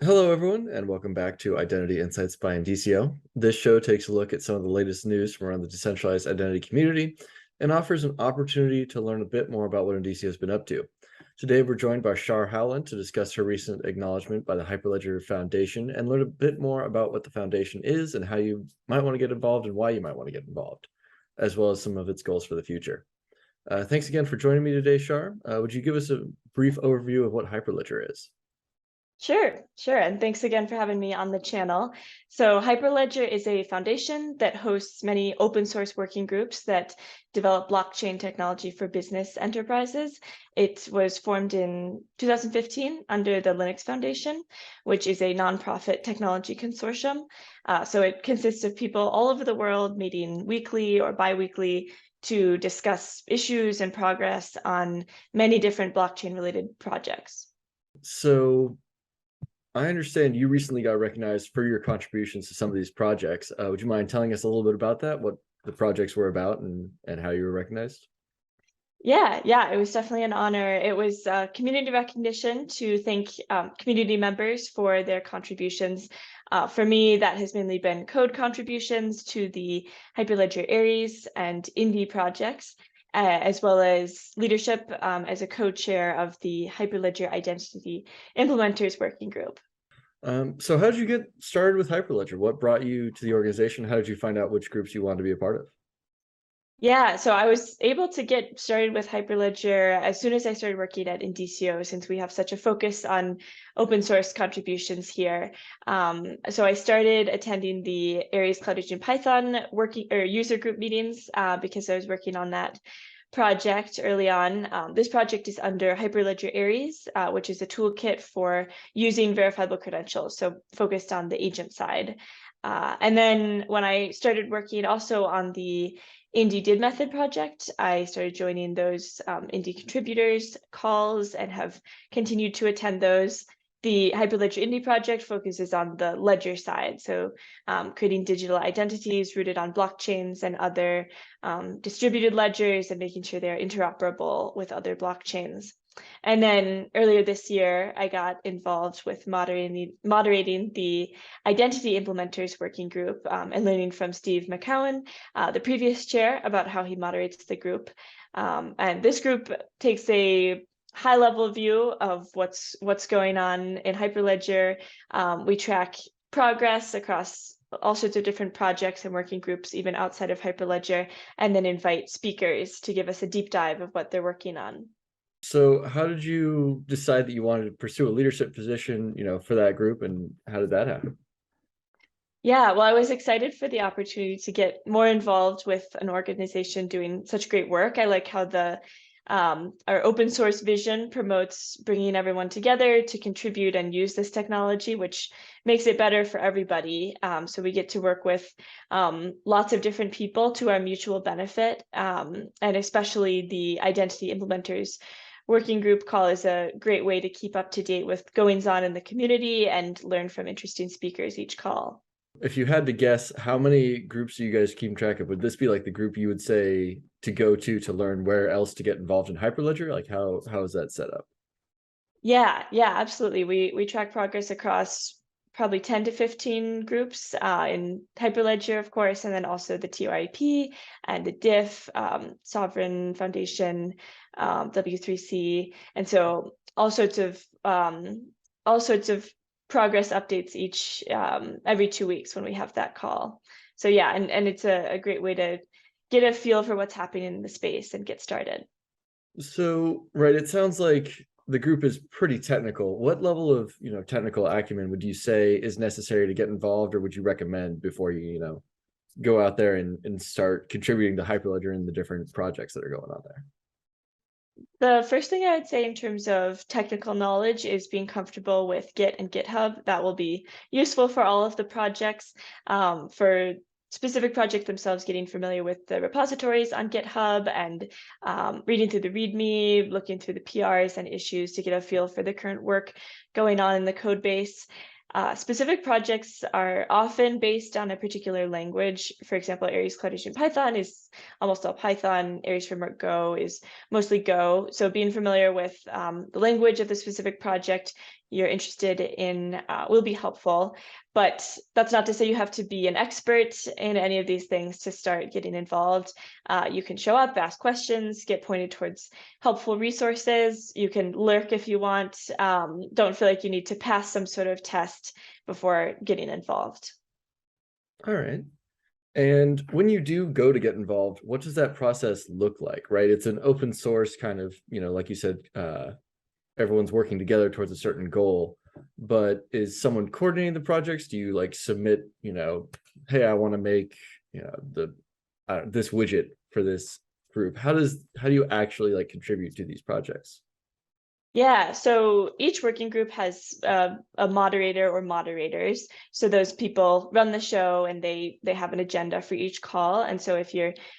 Hello, everyone, and welcome back to Identity Insights by Indicio. This show takes a look at some of the latest news from around the decentralized identity community and offers an opportunity to learn a bit more about what Indicio has been up to. Today, we're joined by Char Howland to discuss her recent acknowledgement by the Hyperledger Foundation and learn a bit more about what the foundation is and how you might want to get involved and why you might want to get involved, as well as some of its goals for the future. Thanks again for joining me today, Char. Would you give us a brief overview of what Hyperledger is? Sure. And thanks again for having me on the channel. So Hyperledger is a foundation that hosts many open source working groups that develop blockchain technology for business enterprises. It was formed in 2015 under the Linux Foundation, which is a nonprofit technology consortium. So it consists of people all over the world meeting weekly or biweekly to discuss issues and progress on many different blockchain related projects. So I understand you recently got recognized for your contributions to some of these projects. Would you mind telling us a little bit about that, what the projects were about and how you were recognized? Yeah, it was definitely an honor. It was community recognition to thank community members for their contributions. For me, that has mainly been code contributions to the Hyperledger Aries and Indie projects, as well as leadership as a co-chair of the Hyperledger Identity Implementers Working Group. So how did you get started with Hyperledger? What brought you to the organization? How did you find out which groups you wanted to be a part of? Yeah, so I was able to get started with Hyperledger as soon as I started working at Indicio, since we have such a focus on open source contributions here. So I started attending the Aries Cloud Agent Python working or user group meetings because I was working on that project early on. This project is under Hyperledger Aries, which is a toolkit for using verifiable credentials, so focused on the agent side. And then when I started working also on the Indie Did Method project, I started joining those Indie contributors calls and have continued to attend those. The Hyperledger Indie project focuses on the ledger side, so creating digital identities rooted on blockchains and other distributed ledgers and making sure they're interoperable with other blockchains. And then earlier this year, I got involved with moderating the Identity Implementers Working Group and learning from Steve McCowan, the previous chair, about how he moderates the group. And this group takes a high-level view of what's going on in Hyperledger. We track progress across all sorts of different projects and working groups, even outside of Hyperledger, and then invite speakers to give us a deep dive of what they're working on. So how did you decide that you wanted to pursue a leadership position, for that group, and how did that happen? Yeah, well, I was excited for the opportunity to get more involved with an organization doing such great work. I like how our open source vision promotes bringing everyone together to contribute and use this technology, which makes it better for everybody. So we get to work with lots of different people to our mutual benefit, and especially the Identity Implementers Working Group call is a great way to keep up to date with goings on in the community and learn from interesting speakers each call. If you had to guess, how many groups are you guys keeping track of? Would this be like the group you would say to go to learn where else to get involved in Hyperledger? Like how is that set up? Yeah, absolutely. We track progress across probably 10 to 15 groups in Hyperledger, of course, and then also the TRIP and the DIF, Sovereign Foundation, W3C, and so all sorts of progress updates each every 2 weeks when we have that call. So yeah, and it's a great way to get a feel for what's happening in the space and get started. So, right, it sounds like the group is pretty technical. What level of, technical acumen would you say is necessary to get involved, or would you recommend before you, go out there and start contributing to Hyperledger and the different projects that are going on there? The first thing I would say in terms of technical knowledge is being comfortable with Git and GitHub. That will be useful for all of the projects. For specific projects themselves, getting familiar with the repositories on GitHub and reading through the README, looking through the PRs and issues to get a feel for the current work going on in the code base. Specific projects are often based on a particular language. For example, Aries Cloudation Python is almost all Python. Aries Framework Go is mostly Go. So being familiar with the language of the specific project you're interested in will be helpful. But that's not to say you have to be an expert in any of these things to start getting involved. You can show up, ask questions, get pointed towards helpful resources. You can lurk if you want. Don't feel like you need to pass some sort of test before getting involved. All right. And when you do go to get involved, what does that process look like, right? It's an open source kind of, like you said, everyone's working together towards a certain goal, but is someone coordinating the projects? Do you like submit, hey, I want to make, this widget for this group? How do you actually like contribute to these projects? Yeah, so each working group has a moderator or moderators. So those people run the show and they have an agenda for each call. And so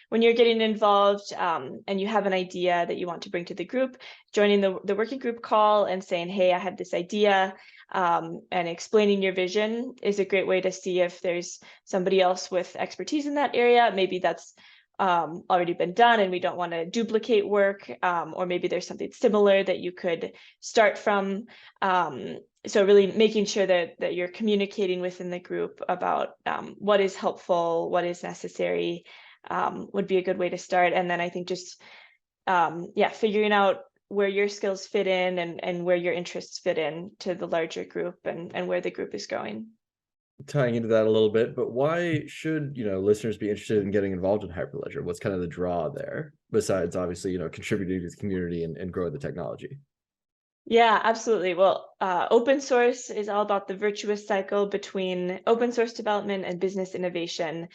when you're getting involved and you have an idea that you want to bring to the group, joining the working group call and saying, hey, I have this idea, and explaining your vision is a great way to see if there's somebody else with expertise in that area. Maybe that's already been done and we don't want to duplicate work, or maybe there's something similar that you could start from. So really making sure that you're communicating within the group about what is helpful, what is necessary, would be a good way to start. And then I think just figuring out where your skills fit in and where your interests fit in to the larger group and where the group is going. Tying into that a little bit, but why should listeners be interested in getting involved in Hyperledger? What's kind of the draw there, besides obviously contributing to the community and growing the technology? Yeah, absolutely. Well, open source is all about the virtuous cycle between open source development and business innovation.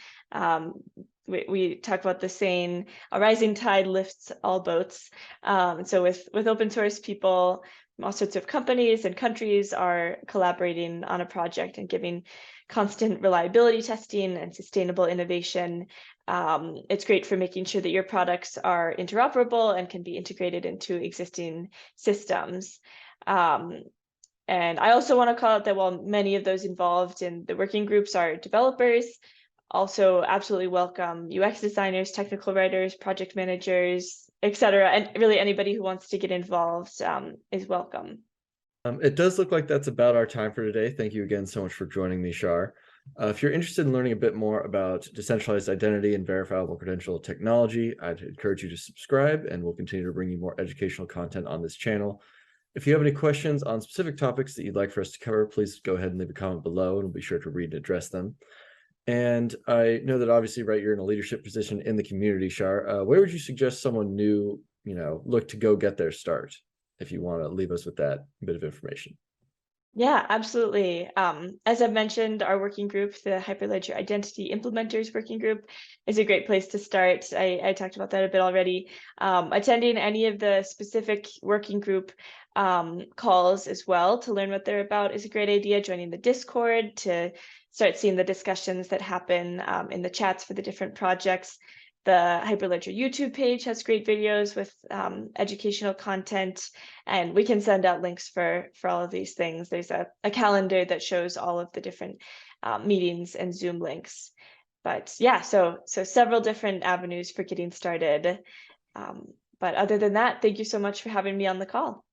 We talk about the saying, a rising tide lifts all boats. So with open source, people from all sorts of companies and countries are collaborating on a project and giving constant reliability testing and sustainable innovation. It's great for making sure that your products are interoperable and can be integrated into existing systems. And I also want to call out that while many of those involved in the working groups are developers, also absolutely welcome UX designers, technical writers, project managers, etc. And really anybody who wants to get involved is welcome. It does look like that's about our time for today. Thank you again so much for joining me, Char. If you're interested in learning a bit more about decentralized identity and verifiable credential technology, I'd encourage you to subscribe, and we'll continue to bring you more educational content on this channel. If you have any questions on specific topics that you'd like for us to cover, please go ahead and leave a comment below, and we'll be sure to read and address them. And I know that obviously, right, you're in a leadership position in the community, Char. Where would you suggest someone new, look to go get their start, if you want to leave us with that bit of information? Yeah, absolutely. As I've mentioned, our working group, the Hyperledger Identity Implementers Working Group, is a great place to start. I talked about that a bit already. Attending any of the specific working group calls as well to learn what they're about is a great idea. Joining the Discord to start seeing the discussions that happen in the chats for the different projects. The Hyperledger YouTube page has great videos with educational content, and we can send out links for all of these things. There's a calendar that shows all of the different meetings and Zoom links. But yeah, so several different avenues for getting started. But other than that, thank you so much for having me on the call.